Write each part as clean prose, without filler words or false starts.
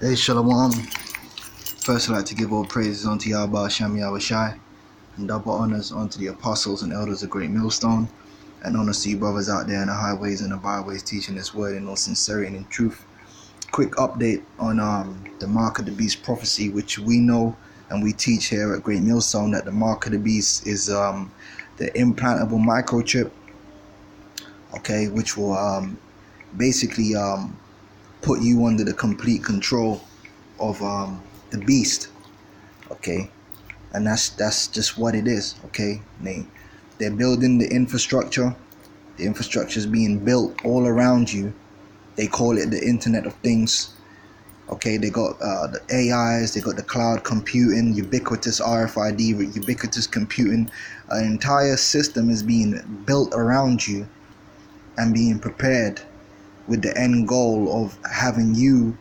Hey, Shalom. First, I'd like to give all praises unto Yahweh Hashem Yahushai, and double honors unto the apostles and elders of GreatMillStone, and honors to you brothers out there in the highways and the byways teaching this word in all sincerity and in truth. Quick update on the Mark of the Beast prophecy, which we know and we teach here at GreatMillStone, that the Mark of the Beast is the implantable microchip, okay, which will basically put you under the complete control of the beast, okay, and that's just what it is, okay. They're building the infrastructure. The infrastructure is being built all around you. They call it the Internet of Things, okay. They got the AIs, they got the cloud computing, ubiquitous RFID, ubiquitous computing. An entire system is being built around you and being prepared with the end goal of having you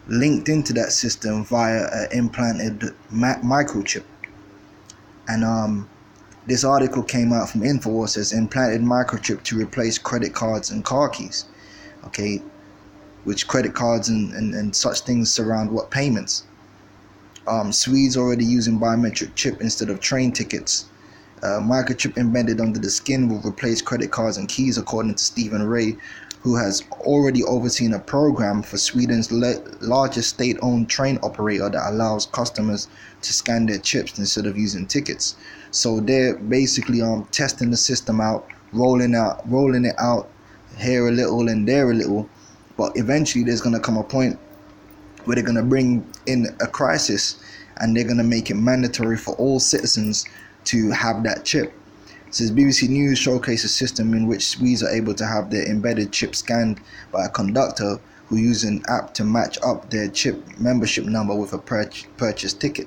linked into that system via an implanted microchip. And this article came out from Infowars, says implanted microchip to replace credit cards and car keys, okay, which credit cards and such things surround what payments. Swedes already using biometric chip instead of train tickets. Microchip embedded under the skin will replace credit cards and keys, according to Stephen Ray, who has already overseen a program for Sweden's largest state-owned train operator that allows customers to scan their chips instead of using tickets. So they're basically testing the system out, rolling it out here a little and there a little, but eventually there's going to come a point where they're going to bring in a crisis and they're going to make it mandatory for all citizens to have that chip. It says BBC News showcases a system in which Swedes are able to have their embedded chip scanned by a conductor who uses an app to match up their chip membership number with a purchase ticket.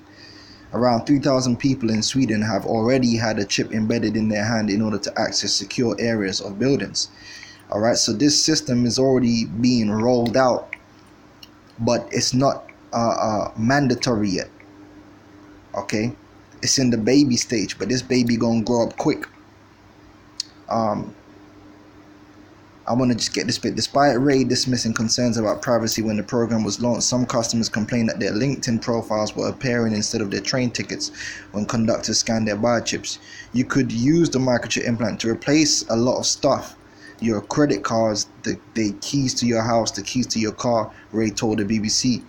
Around 3,000 people in Sweden have already had a chip embedded in their hand in order to access secure areas of buildings. Alright, so this system is already being rolled out, but it's not mandatory yet. Okay, it's in the baby stage, but this baby gonna grow up quick. I want to just get this bit. Despite Ray dismissing concerns about privacy when the program was launched, some customers complained that their LinkedIn profiles were appearing instead of their train tickets when conductors scanned their biochips. You could use the microchip implant to replace a lot of stuff. Your credit cards, the keys to your house, the keys to your car, Ray told the BBC.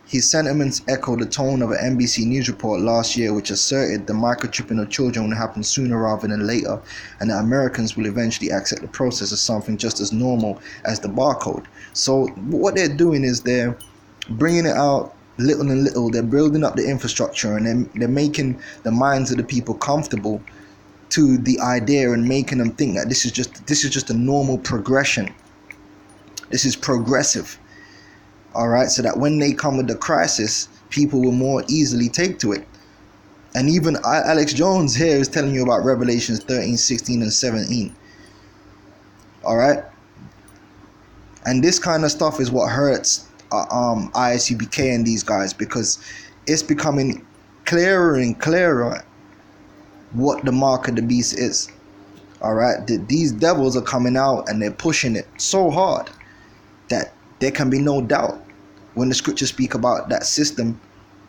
His sentiments echo the tone of an NBC News report last year, which asserted the microchipping of children will happen sooner rather than later, and that Americans will eventually accept the process as something just as normal as the barcode. So what they're doing is they're bringing it out little and little. They're building up the infrastructure, and they're making the minds of the people comfortable to the idea and making them think that this is just a normal progression. This is progressive. All right, so that when they come with the crisis, people will more easily take to it. And even Alex Jones here is telling you about Revelations 13, 16, and 17. All right, and this kind of stuff is what hurts Isupk and these guys, because it's becoming clearer and clearer what the mark of the beast is. All right, these devils are coming out and they're pushing it so hard that there can be no doubt when the scriptures speak about that system,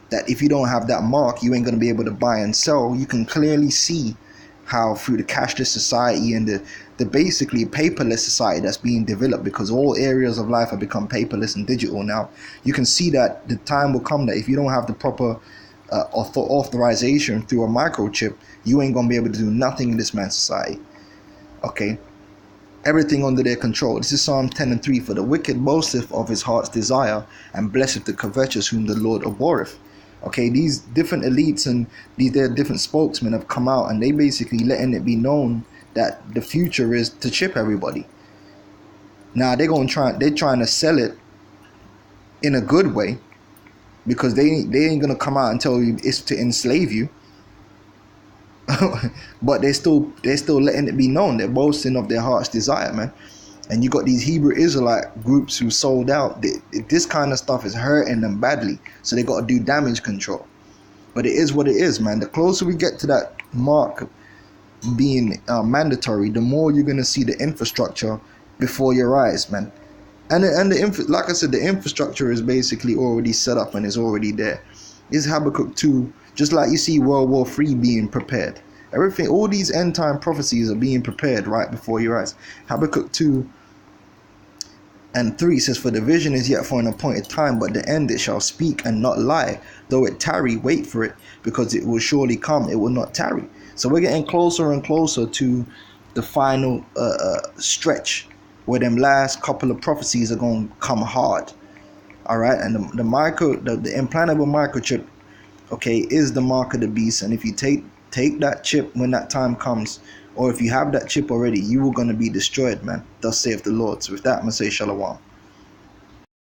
that if you don't have that mark, you ain't going to be able to buy and sell. You can clearly see how through the cashless society and the basically paperless society that's being developed, because all areas of life have become paperless and digital now. You can see that the time will come that if you don't have the proper authorization through a microchip, you ain't going to be able to do nothing in this man's society. Okay. Everything under their control. This is Psalm 10 and 3. For the wicked boasteth of his heart's desire, and blesseth the covetous whom the Lord abhorreth. Okay, these different elites and their different spokesmen have come out, and they basically letting it be known that the future is to chip everybody. Now they're trying to sell it in a good way, because they ain't gonna come out and tell you it's to enslave you. But they're still letting it be known. They're boasting of their heart's desire, man. And you got these Hebrew Israelite groups who sold out. This kind of stuff is hurting them badly, so they got to do damage control. But it is what it is, man. The closer we get to that mark being mandatory, the more you're gonna see the infrastructure before your eyes, man. like I said, the infrastructure is basically already set up and is already there. Is Habakkuk 2, just like you see World War III being prepared. Everything, all these end time prophecies are being prepared right before your eyes. Habakkuk 2 and 3 says, for the vision is yet for an appointed time, but the end it shall speak and not lie. Though it tarry, wait for it, because it will surely come, it will not tarry. So we're getting closer and closer to the final stretch, where them last couple of prophecies are going to come hard. All right, and the implantable microchip, okay, is the mark of the beast. And if you take that chip when that time comes, or if you have that chip already, you are going to be destroyed, man. Thus saith the Lord. So with that, I'm going to say shalom.